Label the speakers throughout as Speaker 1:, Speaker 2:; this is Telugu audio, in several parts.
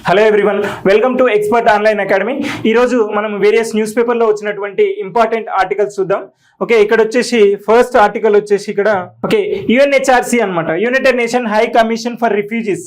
Speaker 1: Hello everyone, welcome to expert online academy. ఈరోజు మనం వేరియస్ న్యూస్ పేపర్లో వచ్చినటువంటి ఇంపార్టెంట్ ఆర్టికల్స్ చూద్దాం. ఓకే, ఇక్కడ వచ్చేసి ఫస్ట్ ఆర్టికల్ వచ్చేసి ఇక్కడ ఓకే యుఎన్హెచ్ఆర్సి అనమాట, United Nation High Commission for refugees.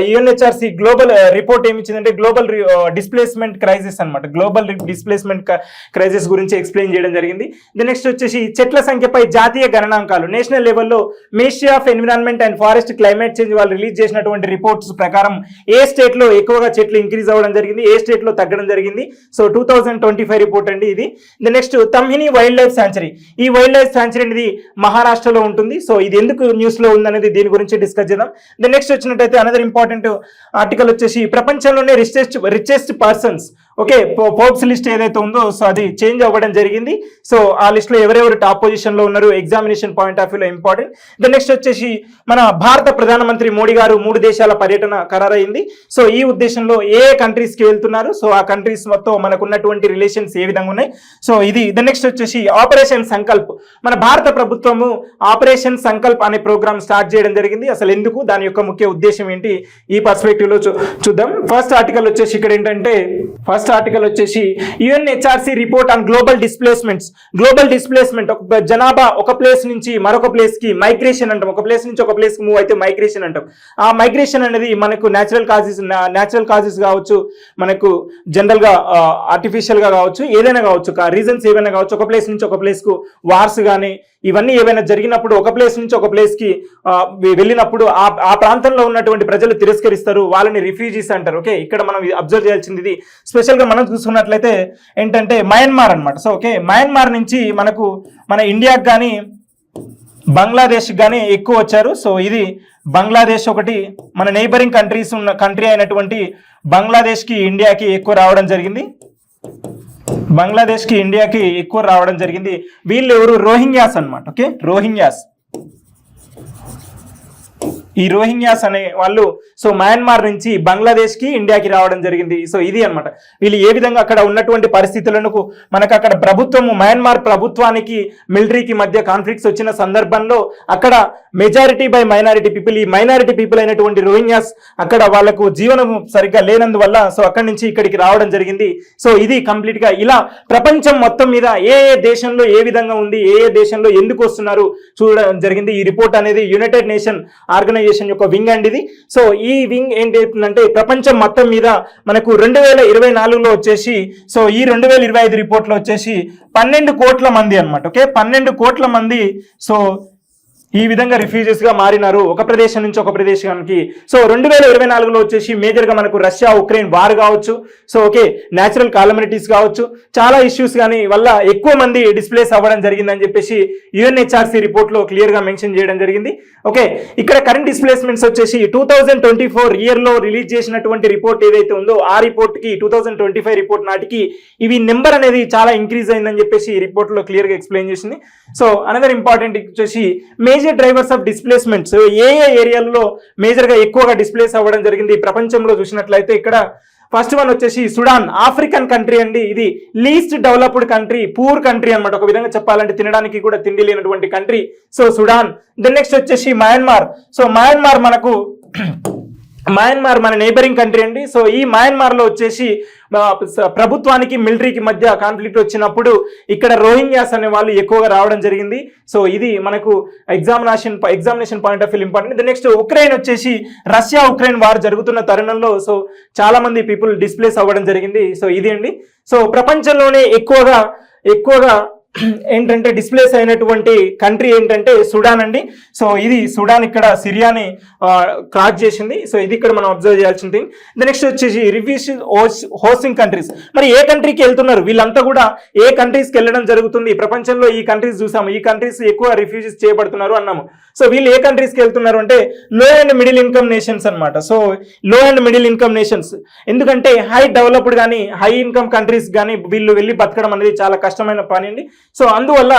Speaker 1: UNHRC global report ఏమి ఇచ్చిందంటే గ్లోబల్ డిస్ప్లేస్మెంట్ క్రైసిస్ అనమాట. గ్లోబల్ డిస్ప్లేస్మెంట్ క్రైసిస్ గురించి ఎక్స్ప్లెయిన్ చేయడం జరిగింది. నెక్స్ట్ వచ్చేసి చెట్ల సంఖ్యపై జాతీయ గణనాంకాలు, నేషనల్ లెవెల్లో ministry of environment and forest climate change వాళ్ళు రిలీజ్ చేసినటువంటి రిపోర్ట్స్ ప్రకారం ఏ స్టేట్ లో ఎక్కువగా చెట్లు ఇంక్రీజ్ అవ్వడం జరిగింది, ఏ స్టేట్ లో తగ్గడం జరిగింది. సో 2025 రిపోర్ట్ అండి ఇది. Next Tamhini wildlife sanctuary. ఈ వైల్డ్ లైఫ్ శాంచురీ అనేది మహారాష్ట్రలో ఉంటుంది. సో ఇది ఎందుకు న్యూస్ లో ఉందనేది దీని గురించి డిస్కస్ చేద్దాం. నెక్స్ట్ వచ్చినట్టయితే అనదర్ ఇంపార్టెంట్ ఆర్టికల్ వచ్చేసి ప్రపంచంలోనే richest persons. Okay, Forbes list ఏదైతే ఉందో సో అది చేంజ్ అవ్వడం జరిగింది. సో ఆ లిస్ట్ లో ఎవరెవరు టాప్ పొజిషన్ లో ఉన్నారు ఎగ్జామినేషన్ పాయింట్ ఆఫ్ వ్యూలో ఇంపార్టెంట్. నెక్స్ట్ వచ్చేసి మన భారత ప్రధానమంత్రి మోడీ గారు 3 దేశాల పర్యటన ఖరారైంది. సో ఈ ఉద్దేశంలో ఏ కంట్రీస్ కి వెళ్తున్నారు, సో ఆ కంట్రీస్ మొత్తం మనకు ఉన్నటువంటి రిలేషన్స్ ఏ విధంగా ఉన్నాయి. సో ఇది నెక్స్ట్ వచ్చేసి ఆపరేషన్ సంకల్ప్. మన భారత ప్రభుత్వము ఆపరేషన్ సంకల్ప్ అనే ప్రోగ్రామ్ స్టార్ట్ చేయడం జరిగింది. అసలు ఎందుకు, దాని యొక్క ముఖ్య ఉద్దేశం ఏంటి, ఈ పర్స్పెక్టివ్ లో చూద్దాం. ఫస్ట్ ఆర్టికల్ వచ్చేసి ఇక్కడ ఏంటంటే UNHRC report on global displacements. Global displacement ఒక జనాభా ఒక ప్లేస్ నుంచి మరొక ప్లేస్ కి మైగ్రేషన్ అంటాం. ఒక ప్లేస్ నుంచి ఒక ప్లేస్ కి మూవ్ అయితే మైగ్రేషన్ అంటాం. ఆ మైగ్రేషన్ అనేది మనకు న్యాచురల్ కాజెస్ కావచ్చు, మనకు జనరల్ గా ఆర్టిఫిషియల్ గా కావచ్చు, ఏదైనా కావచ్చు, రీజన్స్ ఏమైనా కావచ్చు. ఒక ప్లేస్ నుంచి ఒక ప్లేస్ కు వార్స్ కానీ ఇవన్నీ ఏవైనా జరిగినప్పుడు ఒక ప్లేస్ నుంచి ఒక ప్లేస్ కి వెళ్ళినప్పుడు ఆ ప్రాంతంలో ఉన్నటువంటి ప్రజలు తిరస్కరిస్తారు, వాళ్ళని రిఫ్యూజీస్ అంటారు. ఓకే, ఇక్కడ మనం అబ్జర్వ్ చేయాల్సింది ఇది. స్పెషల్ గా మనం చూసుకున్నట్లయితే ఏంటంటే మయన్మార్ అనమాట. సో ఓకే, మయన్మార్ నుంచి మన ఇండియాకి కానీ బంగ్లాదేశ్ కానీ ఎక్కువ వచ్చారు. సో ఇది బంగ్లాదేశ్ ఒకటి, మన నైబరింగ్ కంట్రీ అయినటువంటి బంగ్లాదేశ్కి ఇండియాకి ఎక్కువ రావడం జరిగింది. వీళ్ళు ఎవరు, రోహింగ్యాస్ అనమాట. ఓకే, ఈ రోహింగ్యాస్ అనే వాళ్ళు సో మయన్మార్ నుంచి బంగ్లాదేశ్ కి ఇండియాకి రావడం జరిగింది. సో ఇది అనమాట వీళ్ళు ఏ విధంగా అక్కడ ఉన్నటువంటి పరిస్థితులను మనకు అక్కడ ప్రభుత్వము మయన్మార్ ప్రభుత్వానికి మిలిటరీకి మధ్య కాన్ఫ్లిక్ట్స్ వచ్చిన సందర్భంలో అక్కడ మెజారిటీ బై మైనారిటీ పీపుల్, ఈ మైనారిటీ పీపుల్ అయినటువంటి రోహింగ్యాస్ అక్కడ వాళ్ళకు జీవనం సరిగ్గా లేనందువల్ల సో అక్కడి నుంచి ఇక్కడికి రావడం జరిగింది. సో ఇది కంప్లీట్ గా ఇలా ప్రపంచం మొత్తం మీద ఏ దేశంలో ఏ విధంగా ఉంది, ఏ దేశంలో ఎందుకు వస్తున్నారు చూడడం జరిగింది. ఈ రిపోర్ట్ అనేది యునైటెడ్ నేషన్ ఆర్గనైజేషన్ యొక్క వింగ్ అండి ఇది. సో ఈ వింగ్ ఏం చెప్తుందంటే ప్రపంచం మొత్తం మీద మనకు 2024లో వచ్చేసి సో ఈ 2025 రిపోర్ట్ లో వచ్చేసి 12 కోట్ల మంది అనమాట. ఓకే, 12 కోట్ల మంది సో ఈ విధంగా రిఫ్యూజీస్ గా మారినారు ఒక ప్రదేశం నుంచి ఒక ప్రదేశానికి. సో 2024లో వచ్చేసి మేజర్ గా మనకు రష్యా ఉక్రెయిన్ వార్ కావచ్చు, సో ఓకే న్యాచురల్ కాలమిటీస్ కావచ్చు, చాలా ఇష్యూస్ కానీ వల్ల ఎక్కువ మంది డిస్ప్లేస్ అవ్వడం జరిగిందని చెప్పేసి యుఎన్హెచ్ఆర్సి రిపోర్ట్ లో క్లియర్ గా మెన్షన్ చేయడం జరిగింది. ఓకే, ఇక్కడ కరెంట్ డిస్ప్లేస్మెంట్స్ వచ్చేసి 2024 ఇయర్ లో రిలీజ్ చేసినటువంటి రిపోర్ట్ ఏదైతే ఉందో ఆ రిపోర్ట్ కి 2025 రిపోర్ట్ నాటికి ఇవి నెంబర్ అనేది చాలా ఇంక్రీజ్ అయిందని చెప్పేసి ఈ రిపోర్ట్ లో క్లియర్ గా ఎక్స్ప్లెయిన్ చేసింది. సో అనదర్ ఇంపార్టెంట్ వచ్చేసి మేజర్ డ్రైవర్స్ ఆఫ్ డిస్ప్లేస్మెంట్స్, ఏ ఏరియాల్లో మేజర్ గా ఎక్కువగా డిస్ప్లేస్ అవ్వడం జరిగింది ప్రపంచంలో చూసినట్లయితే ఇక్కడ ఫస్ట్ వన్ వచ్చేసి సుడాన్, ఆఫ్రికన్ కంట్రీ అండి. ఇది least developed country, poor country అనమాట. ఒక విధంగా చెప్పాలంటే తినడానికి కూడా తిండి లేనటువంటి కంట్రీ. So Sudan. నెక్స్ట్ వచ్చేసి మయన్మార్. సో మయన్మార్ మన నైబరింగ్ కంట్రీ అండి. సో ఈ మయన్మార్ లో వచ్చేసి ప్రభుత్వానికి మిలిటరీకి మధ్య కాన్ఫ్లిక్ట్ వచ్చినప్పుడు ఇక్కడ రోహింగ్యాస్ అనే వాళ్ళు ఎక్కువగా రావడం జరిగింది. సో ఇది మనకు examination point of view important. Next Ukraine వచ్చేసి రష్యా ఉక్రెయిన్ వార్ జరుగుతున్న తరుణంలో సో చాలా మంది పీపుల్ డిస్ప్లేస్ అవ్వడం జరిగింది. సో ఇది అండి. సో ప్రపంచంలోనే ఎక్కువగా ఏంటంటే డిస్ప్లేస్ అయినటువంటి కంట్రీ ఏంటంటే సుడాన్ అండి. సో ఇది సుడాన్ ఇక్కడ సిరియాని క్రాస్ చేసింది. సో ఇది ఇక్కడ మనం అబ్జర్వ్ చేయాల్సిన థింగ్. నెక్స్ట్ వచ్చేసి రిఫ్యూజీ హోస్టింగ్ కంట్రీస్. మరి ఏ కంట్రీకి వెళ్తున్నారు వీళ్ళంతా కూడా, ఏ కంట్రీస్కి వెళ్ళడం జరుగుతుంది ప్రపంచంలో? ఈ కంట్రీస్ చూసాము, ఈ కంట్రీస్ ఎక్కువ రిఫ్యూజీస్ చేయబడుతున్నారు అన్నాము. సో వీళ్ళు ఏ కంట్రీస్కి వెళ్తున్నారు అంటే లో అండ్ మిడిల్ ఇన్కమ్ నేషన్స్ అనమాట. సో లో అండ్ మిడిల్ ఇన్కమ్ నేషన్స్, ఎందుకంటే హై డెవలప్డ్ కానీ హై ఇన్కమ్ కంట్రీస్ కానీ వీళ్ళు వెళ్ళి బతకడం అనేది చాలా కష్టమైన పని అండి. సో అందువల్ల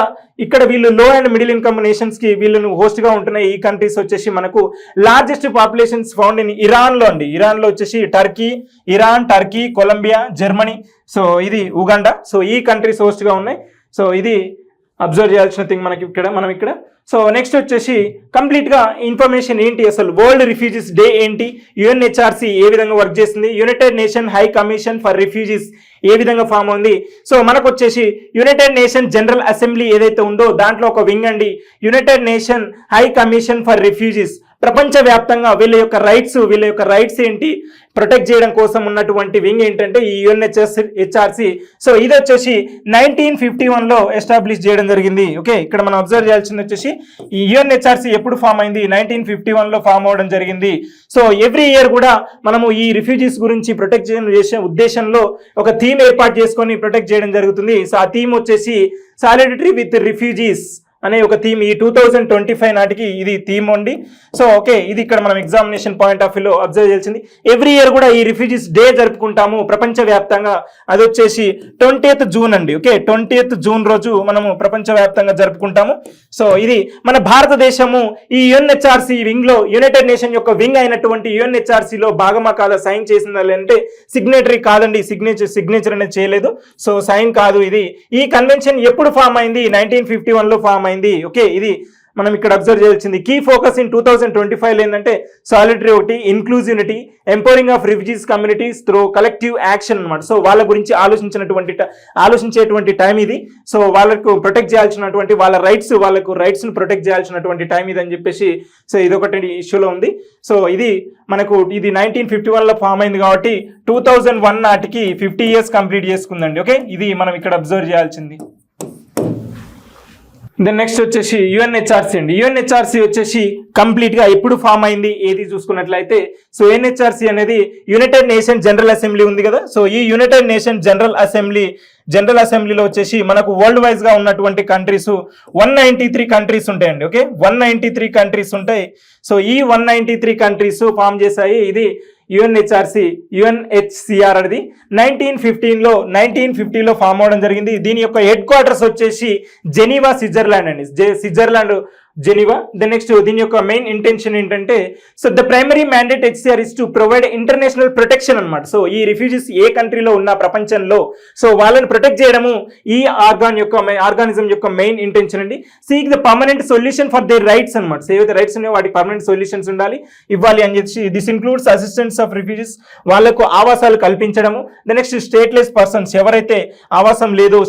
Speaker 1: ఇక్కడ వీళ్ళు లో అండ్ మిడిల్ ఇన్కమ్ నేషన్స్ కి వీళ్ళను హోస్ట్ గా ఉంటున్నాయి. ఈ కంట్రీస్ వచ్చేసి మనకు largest populations found in Iran లో అండి. ఇరాన్ లో వచ్చేసి టర్కీ, కొలంబియా, జర్మనీ, సో ఇది ఉగాండా. సో ఈ కంట్రీస్ హోస్ట్ గా ఉన్నాయి. సో ఇది అబ్జర్వ్ చేయాల్సిన థింగ్ మనం ఇక్కడ సో నెక్స్ట్ వచ్చేసి కంప్లీట్గా ఇన్ఫర్మేషన్ ఏంటి, అసలు వరల్డ్ రిఫ్యూజీస్ డే ఏంటి, యుఎన్హెచ్ఆర్సీ ఏ విధంగా వర్క్ చేస్తుంది, United Nation High Commission for Refugees ఏ విధంగా ఫామ్ ఉంది. సో మనకు వచ్చేసి యునైటెడ్ నేషన్ జనరల్ అసెంబ్లీ ఏదైతే ఉందో దాంట్లో ఒక వింగ్ అండి United Nation High Commission for refugees. ప్రపంచవ్యాప్తంగా వీళ్ళ యొక్క రైట్స్ ఏంటి ప్రొటెక్ట్ చేయడం కోసం ఉన్నటువంటి వింగ్ ఏంటంటే ఈ యుఎన్హెచ్ఆర్సీ. సో ఇది వచ్చేసి 1951లో ఎస్టాబ్లిష్ చేయడం జరిగింది. ఓకే, ఇక్కడ మనం అబ్జర్వ్ చేయాల్సింది వచ్చేసి ఈ యుఎన్హెచ్ఆర్సీ ఎప్పుడు ఫామ్ అయింది, 1951లో ఫామ్ అవడం జరిగింది. సో ఎవ్రీ ఇయర్ కూడా మనము ఈ రిఫ్యూజీస్ గురించి ప్రొటెక్ట్ చేసే ఉద్దేశంలో ఒక థీమ్ ఏర్పాటు చేసుకొని ప్రొటెక్ట్ చేయడం జరుగుతుంది. సో ఆ థీమ్ వచ్చేసి సాలిడరిటీ విత్ రిఫ్యూజీస్ అనే ఒక థీమ్. ఈ 2025 నాటికి ఇది థీమ్ అండి. సో ఓకే, ఇది ఇక్కడ మనం ఎగ్జామినేషన్ పాయింట్ ఆఫ్ వ్యూలో అబ్జర్వ్ చేయాల్సింది. ఎవ్రీ ఇయర్ కూడా ఈ రిఫ్యూజీస్ డే జరుపుకుంటాము ప్రపంచవ్యాప్తంగా. అది వచ్చేసి 20th జూన్ అండి. ఓకే, 20th జూన్ రోజు మనము ప్రపంచవ్యాప్తంగా జరుపుకుంటాము. సో ఇది మన భారతదేశము ఈ యుఎన్హెచ్ఆర్సీ వింగ్ లో యునైటెడ్ నేషన్ యొక్క వింగ్ అయినటువంటి యుఎన్హెచ్ఆర్సీలో భాగమా కాదా, సైన్ చేసిందా అంటే సిగ్నేటరీ కాదండి, సిగ్నేచర్ అనేది చేయలేదు. సో సైన్ కాదు. ఇది ఈ కన్వెన్షన్ ఎప్పుడు ఫామ్ అయింది, 1951లో ఫామ్ అయింది. ఓకే, ఇది మనం ఇక్కడ అబ్జర్వ్ చేయాల్సింది. కీ ఫోకస్ ఇన్ 2025 ఏంటంటే సాలిడరీ ఒకటి, ఇన్క్లూజివిటీ, empowering of refugees communities through collective action అనమాట. సో వాళ్ళ గురించి ఆలోచించేటువంటి టైం ఇది. సో వాళ్ళకు ప్రొటెక్ట్ చేయాల్సినటువంటి వాళ్ళకు రైట్స్ను ప్రొటెక్ట్ చేయాల్సినటువంటి టైం ఇది అని చెప్పేసి సో ఇది ఒకటి ఇష్యూలో ఉంది. సో ఇది 1951లో ఫామ్ అయింది కాబట్టి 2001 నాటికి 50 years కంప్లీట్ చేసుకుందండి. ఓకే, ఇది మనం ఇక్కడ అబ్జర్వ్ చేయాల్సింది. దెన్ నెక్స్ట్ వచ్చేసి యుఎన్హెచ్ఆర్సీ అండి. యుఎన్హెచ్ఆర్సీ వచ్చేసి కంప్లీట్ గా ఎప్పుడు ఫామ్ అయింది ఏది చూసుకున్నట్లయితే సో యుఎన్హెచ్ఆర్సీ అనేది యునైటెడ్ నేషన్ జనరల్ అసెంబ్లీ ఉంది కదా. సో ఈ యునైటెడ్ నేషన్ జనరల్ అసెంబ్లీలో వచ్చేసి మనకు వరల్డ్ వైజ్ గా ఉన్నటువంటి కంట్రీస్ 193 కంట్రీస్ ఉంటాయండి. ఓకే, 193 కంట్రీస్ ఉంటాయి. సో ఈ 193 కంట్రీస్ ఫామ్ చేశాయి. ఇది యుఎన్హెచ్సిఆర్ అనేది 1950లో ఫామ్ అవడం జరిగింది. దీని యొక్క హెడ్ క్వార్టర్స్ వచ్చేసి జెనీవా, స్విట్జర్లాండ్ అండి. Switzerland Geneva. ద నెక్స్ట్ దీని యొక్క మెయిన్ ఇంటెన్షన్ ఏంటంటే so the primary mandate HCR is to provide international protection అనమాట. సో ఈ రిఫ్యూజీస్ ఏ కంట్రీలో ఉన్న ప్రపంచంలో సో వాళ్ళని ప్రొటెక్ట్ చేయడము ఈ ఆర్గానిజం యొక్క మెయిన్ ఇంటెన్షన్ అండి. Seek the permanent solution for their rights అనమాట. సో ఏవైతే రైట్స్ ఉన్నాయో వాటికి పర్మనెంట్ సొల్యూషన్స్ ఇవ్వాలి అని చెప్పి this includes assistance of refugees, వాళ్ళకు ఆవాసాలు కల్పించడము. ద నెక్స్ట్ స్టేట్లెస్ పర్సన్స్, ఎవరైతే ఆవాసం లేదో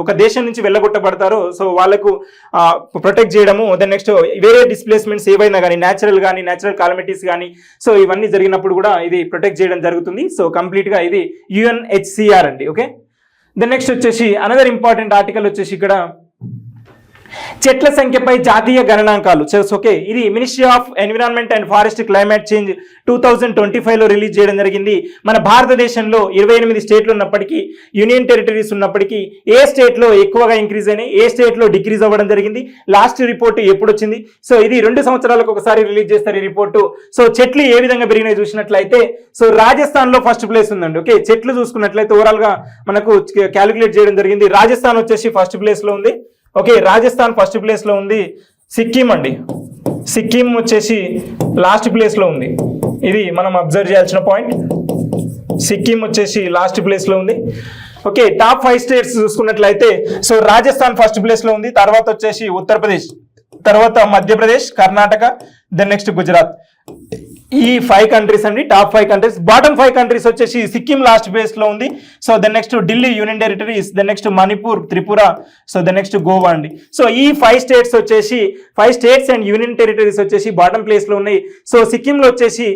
Speaker 1: ఒక దేశం నుంచి వెళ్ళగొట్టబడతారో సో వాళ్ళకు ప్రొటెక్ట్ చేయడము. దెన్ నెక్స్ట్ వేరే డిస్ప్లేస్మెంట్స్ ఏవైనా కానీ న్యాచురల్ కాలమిటీస్ కానీ సో ఇవన్నీ జరిగినప్పుడు కూడా ఇది ప్రొటెక్ట్ చేయడం జరుగుతుంది. సో కంప్లీట్ గా ఇది యుఎన్హెచ్సిఆర్ అండి. ఓకే, దెన్ నెక్స్ట్ వచ్చేసి అనదర్ ఇంపార్టెంట్ ఆర్టికల్ వచ్చేసి ఇక్కడ చెట్ల సంఖ్యపై జాతీయ గణనాంకాలు. ఓకే, ఇది ministry of environment and forest climate change 2025లో రిలీజ్ చేయడం జరిగింది. మన భారతదేశంలో 28 స్టేట్లు ఉన్నప్పటికీ, యూనియన్ టెరిటరీస్ ఉన్నప్పటికీ ఏ స్టేట్లో ఎక్కువగా ఇంక్రీజ్ అయినాయి, ఏ స్టేట్లో డిక్రీజ్ అవ్వడం జరిగింది, లాస్ట్ రిపోర్ట్ ఎప్పుడు వచ్చింది. సో ఇది 2 సంవత్సరాలకు ఒకసారి రిలీజ్ చేస్తారు ఈ రిపోర్టు. సో చెట్లు ఏ విధంగా పెరిగినాయి చూసినట్లయితే సో రాజస్థాన్ లో ఫస్ట్ ప్లేస్ ఉందండి. ఓకే, చెట్లు చూసుకున్నట్లయితే ఓవరాల్ గా మనకు క్యాలిక్యులేట్ చేయడం జరిగింది. రాజస్థాన్ వచ్చేసి ఫస్ట్ ప్లేస్ లో ఉంది. ఓకే, రాజస్థాన్ ఫస్ట్ ప్లేస్ లో ఉంది. సిక్కిం అండి, సిక్కిం వచ్చేసి లాస్ట్ ప్లేస్ లో ఉంది. ఇది మనం అబ్జర్వ్ చేయాల్సిన పాయింట్. సిక్కిం వచ్చేసి లాస్ట్ ప్లేస్ లో ఉంది. ఓకే, టాప్ 5 స్టేట్స్ చూసుకున్నట్లయితే సో రాజస్థాన్ ఫస్ట్ ప్లేస్ లో ఉంది. తర్వాత వచ్చేసి ఉత్తరప్రదేశ్, తర్వాత మధ్యప్రదేశ్, కర్ణాటక, దెన్ నెక్స్ట్ గుజరాత్. ఈ 5 కంట్రీస్ అండి, టాప్ 5 కంట్రీస్. బాటమ్ 5 కంట్రీస్ వచ్చేసి సిక్కిం లాస్ట్ ప్లేస్ లో ఉంది. So then next Delhi union territories, then next Manipur, Tripura, so then next Goa అండి. సో ఈ 5 స్టేట్స్ వచ్చేసి 5 స్టేట్స్ అండ్ యూనియన్ టెరిటరీస్ వచ్చేసి బాటమ్ ప్లేస్ లో ఉన్నాయి. సో సిక్కింలో వచ్చేసి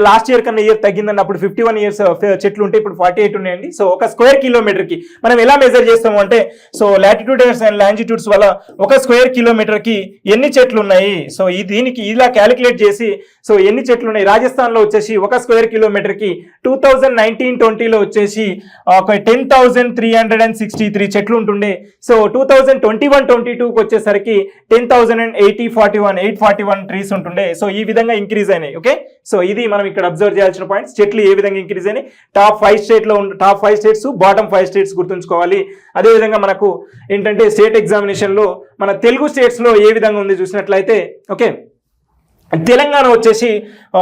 Speaker 1: లాస్ట్ ఇయర్ కన్నా ఇయర్ తగ్గిందండి. అప్పుడు 51 years చెట్లు ఉంటే ఇప్పుడు 48 ఉన్నాయండి. సో ఒక స్క్వేర్ కిలోమీటర్కి మనం ఎలా మెజర్ చేస్తాము అంటే సో లాటిట్యూడ్స్ అండ్ లాంజిట్యూడ్స్ వల్ల ఒక స్క్వేర్ కిలోమీటర్కి ఎన్ని చెట్లు ఉన్నాయి సో దీనికి ఇలా క్యాలిక్యులేట్ చేసి సో ఎన్ని చెట్లు ఉన్నాయి. రాజస్థాన్లో వచ్చేసి ఒక స్క్వేర్ కిలోమీటర్కి 2019-20లో వచ్చేసి ఒక 10,363 చెట్లు ఉంటుండే. సో 2021-22కి వచ్చేసరికి 10,841 ట్రీస్ ఉంటుండే. సో ఈ విధంగా ఇంక్రీజ్ అయినాయి. ఓకే, సో ఇది మనం ఇక్కడ అబ్జర్వ్ చేయాల్సిన పాయింట్స్. చెట్లు ఏ విధంగా ఇంక్రీజ్ అయినాయి, టాప్ 5 స్టేట్స్, బాటమ్ 5 స్టేట్స్ గుర్తుంచుకోవాలి. అదేవిధంగా మనకు ఏంటంటే స్టేట్ ఎగ్జామినేషన్ లో మన తెలుగు స్టేట్స్ లో ఏ విధంగా ఉంది చూసినట్లయితే ఓకే, తెలంగాణ వచ్చేసి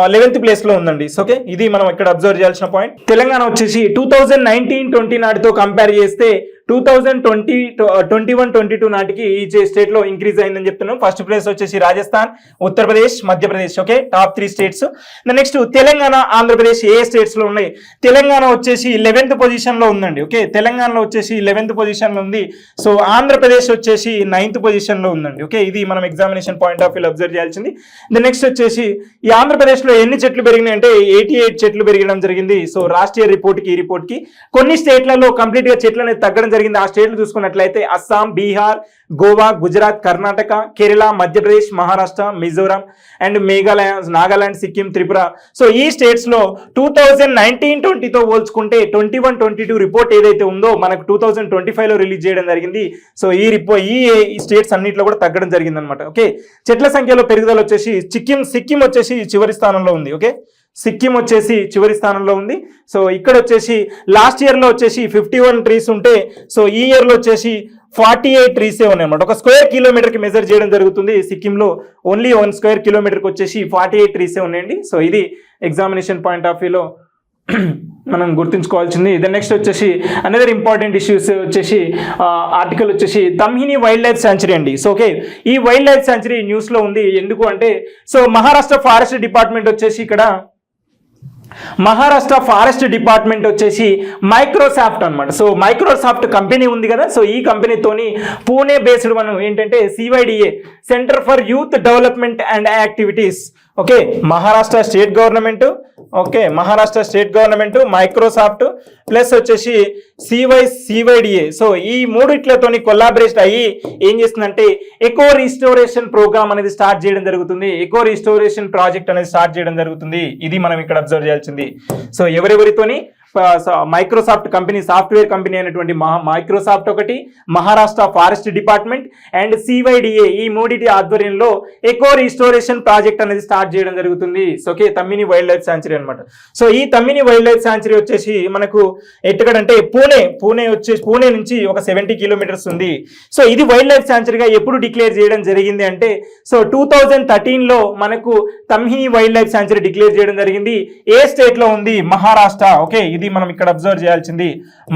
Speaker 1: 11th ప్లేస్ లో ఉందండి. ఓకే, ఇది మనం ఇక్కడ అబ్జర్వ్ చేయాల్సిన పాయింట్. తెలంగాణ వచ్చేసి 2019-20 నాటితో కంపేర్ చేస్తే 2021-22 నాటికి ఈ స్టేట్ లో ఇంక్రీజ్ అయిందని చెప్తున్నాం. ఫస్ట్ ప్లేస్ వచ్చేసి Rajasthan, Uttar Pradesh, Madhya Pradesh. Okay, top 3 states. Next Telangana, Andhra Pradesh ఏ స్టేట్స్ లో ఉన్నాయి? తెలంగాణ వచ్చేసి 11th పొజిషన్ లో ఉందండి. ఓకే, తెలంగాణలో వచ్చేసి 11th పొజిషన్ లో ఉంది. సో ఆంధ్రప్రదేశ్ వచ్చేసి 9th పొజిషన్ లో ఉందండి. ఓకే, ఇది మనం examination point of view observe చేయాల్సింది. నెక్స్ట్ వచ్చేసి ఈ ఆంధ్రప్రదేశ్ లో ఎన్ని చెట్లు పెరిగినాయి అంటే 88 చెట్లు పెరగడం జరిగింది. సో రాష్ట్రీయ రిపోర్ట్ కి కొన్ని స్టేట్లలో కంప్లీట్ గా చెట్లు అనేది తగ్గడం జరిగింది. ఆ స్టేట్లు చూసుకున్నట్లయితే అస్సాం, బీహార్, గోవా, గుజరాత్, కర్ణాటక, కేరళ, మధ్యప్రదేశ్, మహారాష్ట్ర, మిజోరాం అండ్ మేఘాలయ, నాగాలాండ్, సిక్కిం, త్రిపుర. సో ఈ స్టేట్స్ లో 2019-20తో పోల్చుకుంటే 21-22 రిపోర్ట్ ఏదైతే ఉందో మనకు 2025 లో రిలీజ్ చేయడం జరిగింది. సో ఈ స్టేట్స్ అన్నింటిలో కూడా తగ్గడం జరిగింది అనమాట. ఓకే, చెట్ల సంఖ్యలో పెరుగుదల వచ్చేసి సిక్కిం వచ్చేసి చివరి స్థానంలో ఉంది. ఓకే, సిక్కిం వచ్చేసి చివరి స్థానంలో ఉంది. సో ఇక్కడ వచ్చేసి లాస్ట్ ఇయర్ లో వచ్చేసి 51 ట్రీస్ ఉంటే సో ఈ ఇయర్ లో వచ్చేసి 48 ట్రీసే ఉన్నాయి అన్నమాట. ఒక స్క్వేర్ కిలోమీటర్కి మెజర్ చేయడం జరుగుతుంది. సిక్కింలో ఓన్లీ 1 స్క్వేర్ కిలోమీటర్కి వచ్చేసి 48 ట్రీసే ఉన్నాయండి. సో ఇది ఎగ్జామినేషన్ పాయింట్ ఆఫ్ వ్యూలో మనం గుర్తుంచుకోవాల్సింది. నెక్స్ట్ వచ్చేసి అనదర్ ఇంపార్టెంట్ ఇష్యూస్ వచ్చేసి ఆర్టికల్ వచ్చేసి తమ్హిని వైల్డ్ లైఫ్ శాంచురీ అండి. సో ఓకే, ఈ వైల్డ్ లైఫ్ శాంచురీ న్యూస్లో ఉంది. ఎందుకు అంటే సో మహారాష్ట్ర ఫారెస్ట్ డిపార్ట్మెంట్ వచ్చేసి మైక్రోసాఫ్ట్ అనమాట. సో మైక్రోసాఫ్ట్ కంపెనీ ఉంది కదా, సో ఈ కంపెనీతోని పూణే బేస్డ్ మనం ఏంటంటే CYDA, centre for youth development and activities. Okay, Maharashtra state government, Microsoft plus వచ్చేసి CYDA. సో ఈ మూడిట్లతోని కొలాబరేట్ అయ్యి ఏం చేస్తుందంటే ఎకో రిస్టోరేషన్ ప్రోగ్రామ్ అనేది స్టార్ట్ చేయడం జరుగుతుంది. ఎకో రిస్టోరేషన్ ప్రాజెక్ట్ అనేది స్టార్ట్ చేయడం జరుగుతుంది. ఇది మనం ఇక్కడ అబ్జర్వ్ చేయాల్సింది. సో ఎవరెవరితోని మైక్రోసాఫ్ట్ కంపెనీ, సాఫ్ట్వేర్ కంపెనీ అయినటువంటి మైక్రోసాఫ్ట్ ఒకటి, Maharashtra forest department and CYDA ఈ మూడిటి ఆధ్వర్యంలో ఎకో రిస్టోరేషన్ ప్రాజెక్ట్ అనేది స్టార్ట్ చేయడం జరుగుతుంది. So okay, తమ్మిని wild life sanctuary అనమాట. సో ఈ తమ్మిని వైల్డ్ లైఫ్ శాంచురీ వచ్చేసి మనకు ఎక్కడంటే పూణే నుంచి ఒక 70 కిలోమీటర్స్ ఉంది. సో ఇది వైల్డ్ లైఫ్ శాంచురీగా ఎప్పుడు డిక్లేర్ చేయడం జరిగింది అంటే సో 2013లో మనకు తమ్మిని వైల్డ్ లైఫ్ శాంచురీ డిక్లేర్ చేయడం జరిగింది. ఏ స్టేట్ లో ఉంది? మహారాష్ట్ర. ఓకే, ఇది మనం ఇక్కడ అబ్జర్వ్ చేయాల్సింది.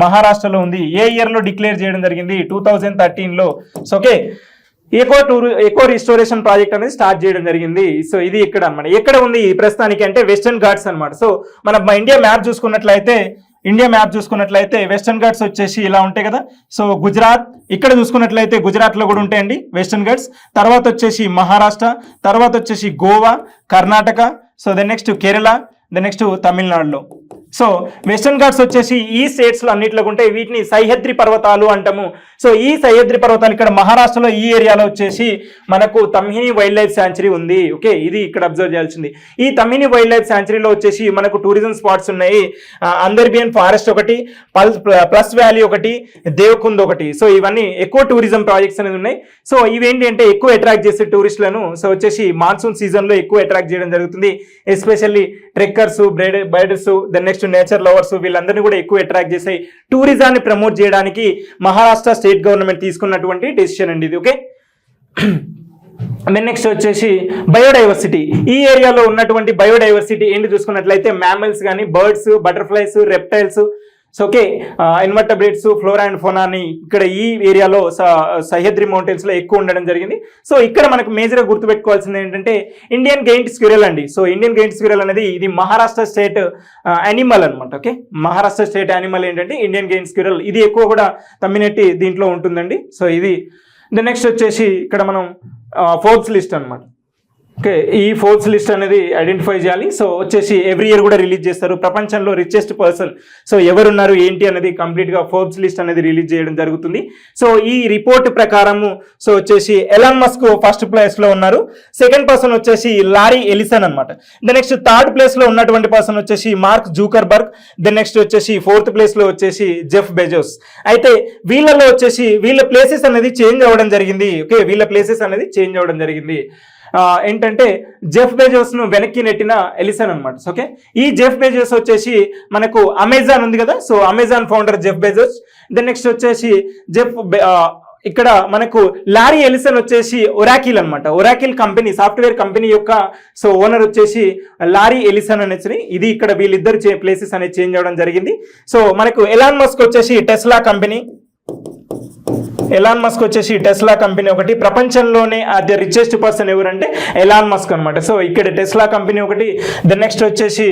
Speaker 1: మహారాష్ట్రలో ఉంది. ఏ ఇయర్ లో డిక్లేర్ చేయడం జరిగింది? 2013లో. So okay, eco restoration project అనేది స్టార్ట్ చేయడం జరిగింది. సో ఇది ఇక్కడ అనమాట. ఎక్కడ ఉంది ప్రస్తుతానికి అంటే వెస్టర్న్ ఘాట్స్ అనమాట. సో మన ఇండియా మ్యాప్ చూసుకున్నట్లయితే వెస్టర్న్ ఘాట్స్ వచ్చేసి ఇలా ఉంటాయి కదా. సో గుజరాత్, ఇక్కడ చూసుకున్నట్లయితే గుజరాత్ లో కూడా ఉంటాయండి వెస్టర్న్ ఘాట్స్. తర్వాత వచ్చేసి మహారాష్ట్ర, తర్వాత వచ్చేసి Goa, Karnataka, so next Kerala, next తమిళనాడులో. సో వెస్టర్న్ ఘాట్స్ వచ్చేసి ఈ స్టేట్స్ లో అన్నిట్లో ఉంటాయి. వీటిని సహ్యాద్రి పర్వతాలు అంటాము. సో ఈ సహ్యాద్రి పర్వతాలు ఇక్కడ మహారాష్ట్రలో ఈ ఏరియాలో వచ్చేసి మనకు తమ్మిని వైల్డ్ లైఫ్ శాంచురీ ఉంది. ఓకే, ఇది ఇక్కడ అబ్జర్వ్ చేయాల్సింది. ఈ తమ్మిని వైల్డ్ లైఫ్ శాంచురీలో వచ్చేసి మనకు టూరిజం స్పాట్స్ ఉన్నాయి. అందర్బియన్ ఫారెస్ట్ ఒకటి, ప్లస్ వ్యాలీ ఒకటి, దేవకుంద్ ఒకటి. సో ఇవన్నీ ఎక్కువ టూరిజం ప్రాజెక్ట్స్ అనేది ఉన్నాయి. సో ఇవేంటి అంటే ఎక్కువ అట్రాక్ట్ చేసే టూరిస్టులను. సో వచ్చేసి మాన్సూన్ సీజన్ లో ఎక్కువ అట్రాక్ట్ చేయడం జరుగుతుంది. Especially trekkers, birders, next nature lovers వీళ్ళందరినీ కూడా ఎక్కువ అట్రాక్ట్ చేసే టూరిజాన్ని ప్రమోట్ చేయడానికి మహారాష్ట్ర స్టేట్ గవర్నమెంట్ తీసుకున్నటువంటి డెసిషన్ అండి ఇది. ఓకే, నెక్స్ట్ వచ్చేసి బయోడైవర్సిటీ. ఈ ఏరియాలో ఉన్నటువంటి బయోడైవర్సిటీ ఏంటి చూసుకున్నట్లయితే మ్యామల్స్ కానీ, birds, butterflies, reptiles, so okay, invertebrates, flora and fauna అని ఇక్కడ ఈ ఏరియాలో సహ్యాద్రి మౌంటైన్స్ లో ఎక్కువ ఉండడం జరిగింది. సో ఇక్కడ మనకు మేజర్ గా గుర్తుపెట్టుకోవాల్సింది ఏంటంటే ఇండియన్ గెయింట్ స్క్విరల్ అండి. సో ఇండియన్ గెయింట్ స్క్విరల్ అనేది ఇది మహారాష్ట్ర స్టేట్ యానిమల్ అనమాట. ఓకే, మహారాష్ట్ర స్టేట్ యానిమల్ ఏంటంటే ఇండియన్ గెయింట్ స్క్విరల్. ఇది ఎక్కువ కూడా తమ్మినెట్టి దీంట్లో ఉంటుందండి. సో ఇది నెక్స్ట్ వచ్చేసి ఇక్కడ మనం ఫోర్బ్స్ లిస్ట్ అనమాట. ఓకే, ఈ ఫోర్బ్స్ లిస్ట్ అనేది ఐడెంటిఫై చేయాలి. సో వచ్చేసి ఎవ్రీ ఇయర్ కూడా రిలీజ్ చేస్తారు. ప్రపంచంలో రిచెస్ట్ పర్సన్ సో ఎవరున్నారు ఏంటి అనేది కంప్లీట్గా ఫోర్బ్స్ లిస్ట్ అనేది రిలీజ్ చేయడం జరుగుతుంది. సో ఈ రిపోర్ట్ ప్రకారము సో వచ్చేసి ఎలాన్ మస్క్ ఫస్ట్ ప్లేస్లో ఉన్నారు. సెకండ్ పర్సన్ వచ్చేసి లారీ ఎలిసన్ అనమాట. నెక్స్ట్ థర్డ్ ప్లేస్లో ఉన్నటువంటి పర్సన్ వచ్చేసి మార్క్ జూకర్బర్గ్. నెక్స్ట్ వచ్చేసి ఫోర్త్ ప్లేస్లో వచ్చేసి జెఫ్ బెజోస్. అయితే వీళ్ళలో వచ్చేసి వీళ్ళ ప్లేసెస్ అనేది చేంజ్ అవ్వడం జరిగింది. ఓకే, వీళ్ళ ప్లేసెస్ అనేది చేంజ్ అవ్వడం జరిగింది. ఏంటంటే జెఫ్ బెజోస్ ను వెనక్కి నెట్టిన ఎలిసన్ అనమాట. ఓకే, ఈ జెఫ్ బెజోస్ వచ్చేసి మనకు అమెజాన్ ఉంది కదా. So Amazon founder Jeff Bezos. Next వచ్చేసి ఇక్కడ మనకు లారీ ఎలిసన్ వచ్చేసి ఒరాకిల్ అనమాట. ఒరాకిల్ కంపెనీ, సాఫ్ట్వేర్ కంపెనీ యొక్క సో ఓనర్ వచ్చేసి లారీ ఎలిసన్ అనేసి. ఇది ఇక్కడ వీళ్ళిద్దరు ప్లేసెస్ అనేది చేంజ్ అవ్వడం జరిగింది. సో మనకు ఎలాన్ మస్క్ వచ్చేసి టెస్లా కంపెనీ. ఎలాన్ మస్క్ వచ్చేసి టెస్లా కంపెనీ ఒకటి, ప్రపంచంలోనే ది రిచెస్ట్ పర్సన్ ఎవరంటే ఎలాన్ మస్క్ అనమాట. సో ఇక్కడ టెస్లా కంపెనీ ఒకటి. ద నెక్స్ట్ వచ్చేసి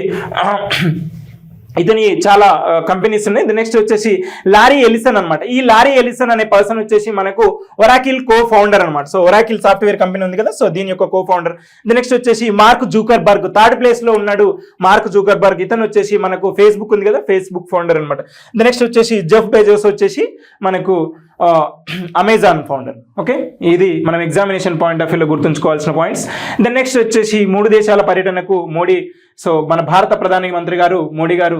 Speaker 1: ఇతని చాలా కంపెనీస్ ఉన్నాయి. నెక్స్ట్ వచ్చేసి లారీ ఎలిసన్ అనమాట. ఈ లారీ ఎలిసన్ అనే పర్సన్ వచ్చేసి మనకు ఒరాకిల్ కో ఫౌండర్ అనమాట. సో ఒరాకిల్ సాఫ్ట్వేర్ కంపెనీ ఉంది కదా, సో దీని యొక్క కో ఫౌండర్. నెక్స్ట్ వచ్చేసి మార్క్ జూకర్బర్గ్, థర్డ్ ప్లేస్ లో ఉన్నాడు మార్క్ జూకర్బర్గ్. ఇతను వచ్చేసి మనకు ఫేస్బుక్ ఉంది కదా, ఫేస్బుక్ ఫౌండర్ అనమాట. నెక్స్ట్ వచ్చేసి జెఫ్ బెజోస్ వచ్చేసి మనకు అమెజాన్ ఫౌండర్. ఓకే, ఇది మనం ఎగ్జామినేషన్ పాయింట్ ఆఫ్ వ్యూలో గుర్తుంచుకోవాల్సిన పాయింట్స్. నెక్స్ట్ వచ్చేసి 3 దేశాల పర్యటనకు మోడీ, సో మన భారత ప్రధాని మంత్రి గారు మోడీ గారు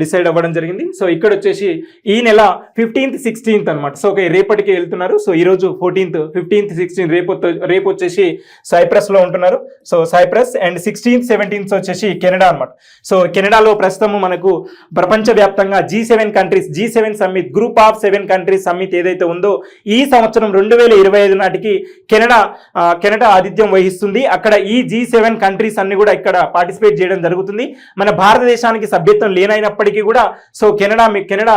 Speaker 1: డిసైడ్ అవ్వడం జరిగింది. సో ఇక్కడ వచ్చేసి ఈ నెల 15th 16th అనమాట. సో ఓకే, రేపటికి వెళ్తున్నారు. సో ఈరోజు 14th 15th 16th రేపు వచ్చేసి సైప్రస్ లో ఉంటున్నారు. So cypress and 16th 17th వచ్చేసి కెనడా అనమాట. సో కెనడాలో ప్రస్తుతం మనకు ప్రపంచవ్యాప్తంగా G7 countries, G7 summit, group of 7 countries summit ఏదైతే ఉందో ఈ సంవత్సరం 2025 నాటికి కెనడా ఆతిథ్యం వహిస్తుంది. అక్కడ ఈ G7 కంట్రీస్ అన్ని కూడా ఇక్కడ పార్టిసిపేట్ చేయడం జరుగుతుంది. మన భారతదేశానికి సభ్యత్వం లేనైనప్పటికీ కూడా so Canada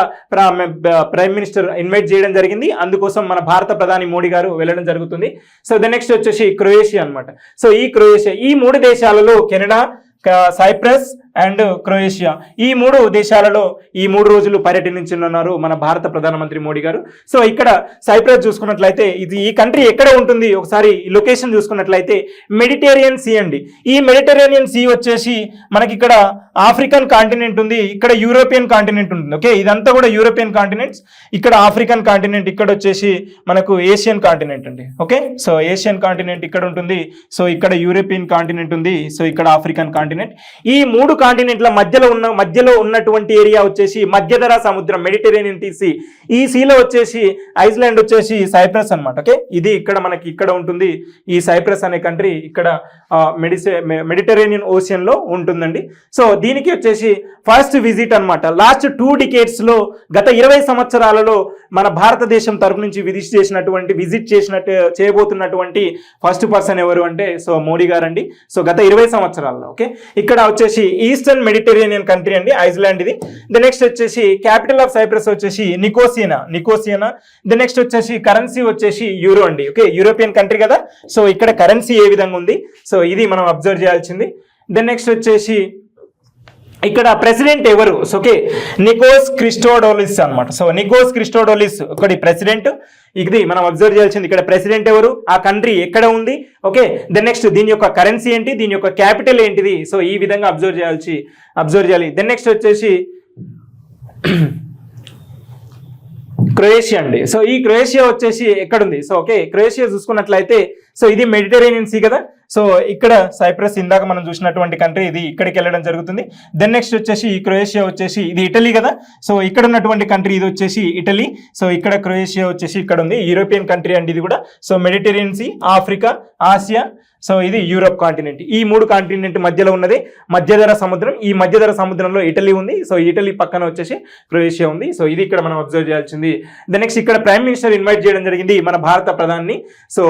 Speaker 1: prime minister invite చేయడం జరిగింది. అందుకోసం మన భారత ప్రధాని మోడీ గారు వెళ్ళడం జరుగుతుంది. సో ద నెక్స్ట్ వచ్చేసి క్రొయేషియా అనమాట. సో ఈ క్రొయేషియా, ఈ 3 దేశాలలో కెనడా, సైప్రస్ అండ్ క్రొయేషియా, ఈ 3 దేశాలలో ఈ 3 రోజులు పర్యటించనున్నారు మన భారత ప్రధానమంత్రి మోడీ గారు. సో ఇక్కడ సైప్రస్ చూసుకున్నట్లయితే ఈ కంట్రీ ఎక్కడ ఉంటుంది, ఒకసారి లొకేషన్ చూసుకున్నట్లయితే మెడిటేరియన్ సీ అండి. ఈ మెడిటరేనియన్ సీ వచ్చేసి మనకి ఇక్కడ ఆఫ్రికన్ కాంటినెంట్ ఉంది, ఇక్కడ యూరోపియన్ కాంటినెంట్ ఉంటుంది. ఓకే, ఇదంతా కూడా యూరోపియన్ కాంటినెంట్స్, ఇక్కడ ఆఫ్రికన్ కాంటినెంట్, ఇక్కడ వచ్చేసి మనకు ఏషియన్ కాంటినెంట్ అండి. ఓకే, సో ఏషియన్ కాంటినెంట్ ఇక్కడ ఉంటుంది, సో ఇక్కడ యూరోపియన్ కాంటినెంట్ ఉంది, సో ఇక్కడ ఆఫ్రికన్ కాంటినెంట్. ఈ 3 కాంటినెంట్ల మధ్యలో ఉన్నటువంటి ఏరియా వచ్చేసి మధ్యధర సముద్రం, మెడిటరేనియన్ సీ. ఈ సీలో వచ్చేసి ఐస్లాండ్ వచ్చేసి సైప్రస్ అనమాట. ఓకే, ఇది ఇక్కడ మనకి ఇక్కడ ఉంటుంది. ఈ సైప్రస్ అనే కంట్రీ ఇక్కడ మెడిటరేనియన్ ఓషియన్ లో ఉంటుందండి. సో దీనికి వచ్చేసి ఫస్ట్ విజిట్ అనమాట. లాస్ట్ 2 decades లో, గత 20 సంవత్సరాలలో మన భారతదేశం తరపు నుంచి విజిట్ చేయబోతున్నటువంటి ఫస్ట్ పర్సన్ ఎవరు అంటే సో మోడీ గారు అండి. సో గత 20 సంవత్సరాల్లో. ఓకే, ఇక్కడ వచ్చేసి ఈస్టర్న్ మెడిటరేనియన్ కంట్రీ అండి, ఐస్లాండ్ ఇది. ద నెక్స్ట్ వచ్చేసి క్యాపిటల్ ఆఫ్ సైప్రస్ వచ్చేసి నికోసియనా. ద నెక్స్ట్ వచ్చేసి కరెన్సీ వచ్చేసి యూరో అండి. ఓకే, యూరోపియన్ కంట్రీ కదా, సో ఇక్కడ కరెన్సీ ఏ విధంగా ఉంది, సో ఇది మనం అబ్జర్వ్ చేయాల్సింది. దెన్ నెక్స్ట్ వచ్చేసి ఇక్కడ ప్రెసిడెంట్ ఎవరు, ఓకే, నికోస్ క్రిస్టోడోలిస్ అనమాట. సో నికోస్ క్రిస్టోడోలిస్ ఒకటి ప్రెసిడెంట్, ఇది మనం అబ్జర్వ్ చేయాల్సింది. ఇక్కడ ప్రెసిడెంట్ ఎవరు, ఆ కంట్రీ ఎక్కడ ఉంది. ఓకే, దెన్ నెక్స్ట్ దీని యొక్క కరెన్సీ ఏంటి, దీని యొక్క క్యాపిటల్ ఏంటిది, సో ఈ విధంగా అబ్జర్వ్ చేయాలి. దెన్ నెక్స్ట్ వచ్చేసి క్రొయేషియా అండి. సో ఈ క్రొయేషియా వచ్చేసి ఎక్కడుంది, సో ఓకే, క్రొయేషియా చూసుకున్నట్లయితే సో ఇది మెడిటరేనియన్ సీ కదా. సో ఇక్కడ సైప్రస్ ఇందాక మనం చూసినటువంటి కంట్రీ, ఇది ఇక్కడికి వెళ్ళడం జరుగుతుంది. దెన్ నెక్స్ట్ వచ్చేసి ఈ క్రొయేషియా వచ్చేసి ఇది ఇటలీ కదా. సో ఇక్కడ ఉన్నటువంటి కంట్రీ ఇది వచ్చేసి ఇటలీ. సో ఇక్కడ క్రొయేషియా వచ్చేసి ఇక్కడ ఉంది, యూరోపియన్ కంట్రీ అండి ఇది కూడా. So Mediterranean sea, Africa, Asia, so ఇది యూరోప్ కాంటినెంట్. ఈ 3 కాంటినెంట్ మధ్యలో ఉన్నది మధ్యధర సముద్రం. ఈ మధ్యధర సముద్రంలో ఇటలీ ఉంది. సో ఇటలీ పక్కన వచ్చేసి క్రొయేషియా ఉంది. సో ఇది ఇక్కడ మనం అబ్జర్వ్ చేయాల్సింది. ద నెక్స్ట్ ఇక్కడ ప్రైమ్ మినిస్టర్ ఇన్వైట్ చేయడం జరిగింది మన భారత ప్రధాని, సో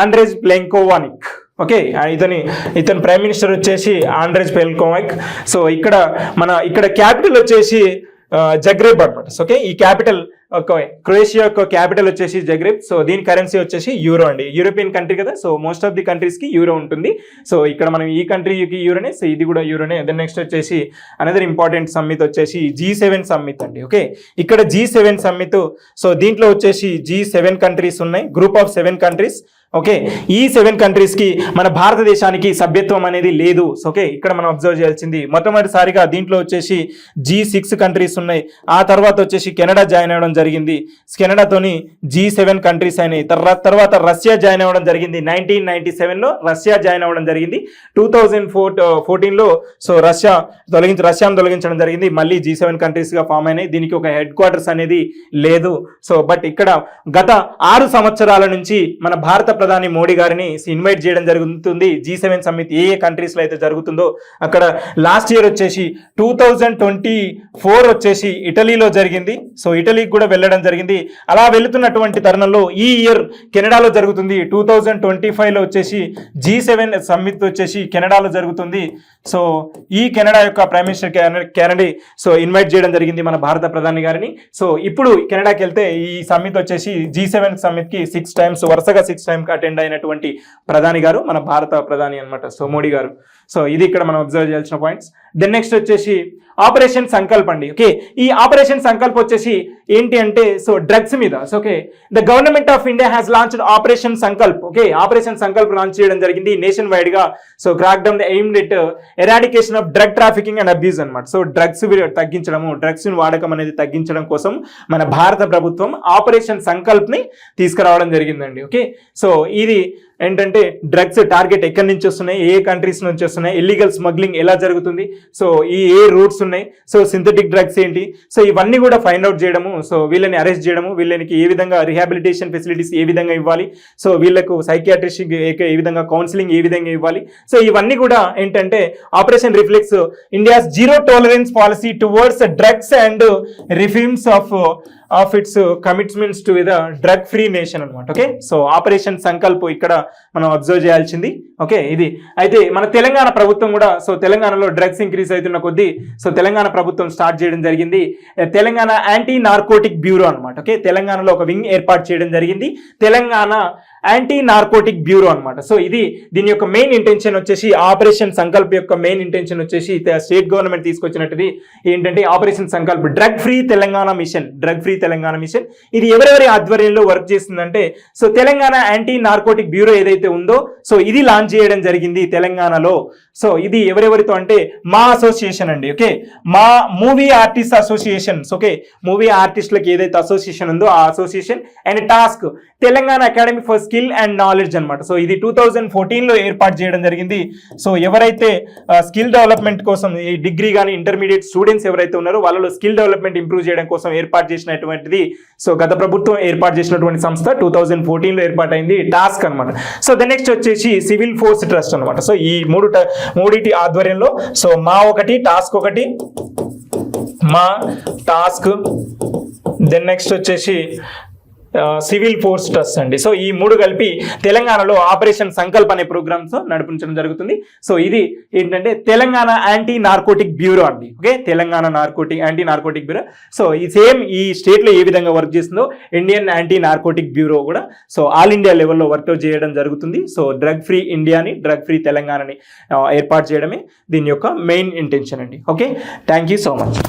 Speaker 1: ఆండ్రేజ్ ప్లెంకోవానిక్. ఓకే, ఇతని ప్రైమ్ మినిస్టర్ వచ్చేసి ఆండ్రేజ్ ప్లెంకోవానిక్. సో ఇక్కడ క్యాపిటల్ వచ్చేసి జగ్రేబ్ అనమాట. ఓకే, ఈ క్యాపిటల్ క్రొయేషియా యొక్క క్యాపిటల్ వచ్చేసి జగ్రేబ్. సో దీని కరెన్సీ వచ్చేసి యూరో అండి, యూరోపియన్ కంట్రీ కదా. So most of the countries కి యూరో ఉంటుంది. సో ఇక్కడ మనం ఈ కంట్రీకి యూరోనే, సో ఇది కూడా యూరోనే. దెన్ నెక్స్ట్ వచ్చేసి అనదర్ ఇంపార్టెంట్ సమ్మిట్ వచ్చేసి G7 సమ్మిట్ అండి. ఓకే, ఇక్కడ G7 సమ్మిట్. సో దీంట్లో వచ్చేసి G7 కంట్రీస్ ఉన్నాయి, గ్రూప్ ఆఫ్ 7 కంట్రీస్. ఓకే, ఈ 7 కంట్రీస్ కి మన భారతదేశానికి సభ్యత్వం అనేది లేదు. ఓకే, ఇక్కడ మనం అబ్జర్వ్ చేయాల్సింది. మొట్టమొదటిసారిగా దీంట్లో వచ్చేసి G6 కంట్రీస్ ఉన్నాయి. ఆ తర్వాత వచ్చేసి కెనడా జాయిన్ అవ్వడం జరిగింది. కెనడాతోని G7 కంట్రీస్ అయినాయి. తర్వాత రష్యా జాయిన్ అవ్వడం జరిగింది. 1997లో రష్యా జాయిన్ అవ్వడం జరిగింది. 2014లో సో రష్యాను తొలగించడం జరిగింది. మళ్ళీ G7 కంట్రీస్ గా ఫామ్ అయినాయి. దీనికి ఒక హెడ్ క్వార్టర్స్ అనేది లేదు. సో బట్ ఇక్కడ గత 6 సంవత్సరాల నుంచి మన భారత ప్రధాని మోడీ గారిని ఇన్వైట్ చేయడం జరుగుతుంది. G7 సమ్మిట్ ఏ కంట్రీస్లో అయితే జరుగుతుందో అక్కడ లాస్ట్ ఇయర్ వచ్చేసి 2024 వచ్చేసి ఇటలీలో జరిగింది. సో ఇటలీకి కూడా వెళ్ళడం జరిగింది. అలా వెళుతున్నటువంటి తరుణంలో ఈ ఇయర్ కెనడాలో జరుగుతుంది. 2025లో వచ్చేసి G7 సమ్మిట్ వచ్చేసి కెనడాలో జరుగుతుంది. సో ఈ కెనడా యొక్క prime minister Kennedy so invite చేయడం జరిగింది మన భారత ప్రధాని గారిని. సో ఇప్పుడు కెనడాకి వెళ్తే ఈ సమ్మిట్ వచ్చేసి G7 సమ్మిట్కి 6 టైమ్స్ వరుసగా 6 టైమ్కి అటెండ్ అయినటువంటి ప్రధాని గారు మన భారత ప్రధాని అనమాట, సో మోడీ గారు. సో ఇది ఇక్కడ మనం అబ్జర్వ్ చేయాల్సిన పాయింట్స్. దెన్ నెక్స్ట్ వచ్చేసి ఆపరేషన్ సంకల్ప్ అండి. ఓకే, ఈ ఆపరేషన్ సంకల్ప్ వచ్చేసి ఏంటి అంటే సో డ్రగ్స్ మీద. So okay, the government of India has launched operation Sankalp. Okay, operation Sankalp launch చేయడం జరిగింది నేషన్ వైడ్ గా. So crack down the aimed at eradication of drug trafficking and abuse అనమాట. సో డ్రగ్స్ తగ్గించడము, డ్రగ్స్ వాడకం అనేది తగ్గించడం కోసం మన భారత ప్రభుత్వం ఆపరేషన్ సంకల్ప్ ని తీసుకురావడం జరిగిందండి. ఓకే, సో ఇది ఏంటంటే డ్రగ్స్ టార్గెట్ ఎక్కడి నుంచి వస్తున్నాయి, ఏ కంట్రీస్ నుంచి వస్తున్నాయి, ఇల్లీగల్ స్మగ్లింగ్ ఎలా జరుగుతుంది, సో ఏ రూట్స్ ఉన్నాయి, సో సింథటిక్ డ్రగ్స్ ఏంటి, సో ఇవన్నీ కూడా ఫైండ్ అవుట్ చేయడము, సో వీళ్ళని అరెస్ట్ చేయడము, వీళ్ళకి ఏ విధంగా రిహాబిలిటేషన్ ఫెసిలిటీస్ ఏ విధంగా ఇవ్వాలి, సో వీళ్ళకు సైకియాట్రిస్టిక్ ఏ విధంగా కౌన్సిలింగ్ ఏ విధంగా ఇవ్వాలి, సో ఇవన్నీ కూడా ఏంటంటే operation reflex India's zero tolerance policy towards drugs and reforms of it's commitments to the drug free nation అనమాట. ఓకే, సో ఆపరేషన్ సంకల్ప్ ఇక్కడ మనం అబ్జర్వ్ చేయాల్సింది. ఓకే, ఇది అయితే మన తెలంగాణ ప్రభుత్వం కూడా సో తెలంగాణలో డ్రగ్స్ ఇంక్రీజ్ అవుతున్న కొద్దీ సో తెలంగాణ ప్రభుత్వం స్టార్ట్ చేయడం జరిగింది తెలంగాణ యాంటీ నార్కోటిక్ బ్యూరో అనమాట. ఓకే, తెలంగాణలో ఒక వింగ్ ఏర్పాటు చేయడం జరిగింది, తెలంగాణ యాంటీ నార్కోటిక్ బ్యూరో అనమాట. సో దీని యొక్క మెయిన్ ఇంటెన్షన్ వచ్చేసి ఆపరేషన్ సంకల్ప్ యొక్క మెయిన్ ఇంటెన్షన్ వచ్చేసి స్టేట్ గవర్నమెంట్ తీసుకొచ్చినట్టుది ఏంటంటే operation Sankalp drug free Telangana mission. Drug free Telangana mission ఇది ఎవరెవరి ఆధ్వర్యంలో వర్క్ చేస్తుందంటే so Telangana anti narcotic bureau ఏదైతే ఉందో సో ఇది లాంచ్ చేయడం జరిగింది తెలంగాణలో. సో ఇది ఎవరెవరితో అంటే మా అసోసియేషన్ అండి. ఓకే, మా movie artist associations. Okay, movie ఆర్టిస్టులకి ఏదైతే అసోసియేషన్ ఉందో ఆ association and TASK Telangana academy for skill and knowledge అనమాట. సో ఇది 2014లో ఏర్పాటు చేయడం జరిగింది. సో ఎవరైతే స్కిల్ డెవలప్మెంట్ కోసం ఈ డిగ్రీ కానీ ఇంటర్మీడియట్ స్టూడెంట్స్ ఎవరైతే ఉన్నారో వాళ్ళలో స్కిల్ డెవలప్మెంట్ ఇంప్రూవ్ చేయడం కోసం ఏర్పాటు చేసినటువంటిది సో గత ప్రభుత్వం ఏర్పాటు చేసినటువంటి సంస్థ 2014లో ఏర్పాటైంది టాస్క్ అనమాట. సో ద నెక్స్ట్ వచ్చేసి సివిల్ ఫోర్స్ ట్రస్ట్ అనమాట. సో ఈ మూడిటి ఆధ్వర్యంలో సో మా ఒకటి టాస్క్ ఒకటి, మా టాస్క్, దెన్ నెక్స్ట్ వచ్చేసి సివిల్ ఫోర్స్ ట్రస్ట్ అండి. సో ఈ మూడు కలిపి తెలంగాణలో ఆపరేషన్ సంకల్ప్ అనే ప్రోగ్రామ్స్ నడిపించడం జరుగుతుంది. సో ఇది ఏంటంటే తెలంగాణ యాంటీ నార్కోటిక్ బ్యూరో అండి. Okay, Telangana anti narcotic bureau. So ఈ సేమ్ ఈ స్టేట్లో ఏ విధంగా వర్క్ చేస్తుందో ఇండియన్ యాంటీ నార్కోటిక్ బ్యూరో కూడా సో ఆల్ ఇండియా లెవెల్లో వర్క్ చేయడం జరుగుతుంది. సో డ్రగ్ ఫ్రీ ఇండియాని, డ్రగ్ ఫ్రీ తెలంగాణని ఏర్పాటు చేయడమే దీని యొక్క మెయిన్ ఇంటెన్షన్ అండి. Okay, thank you so much.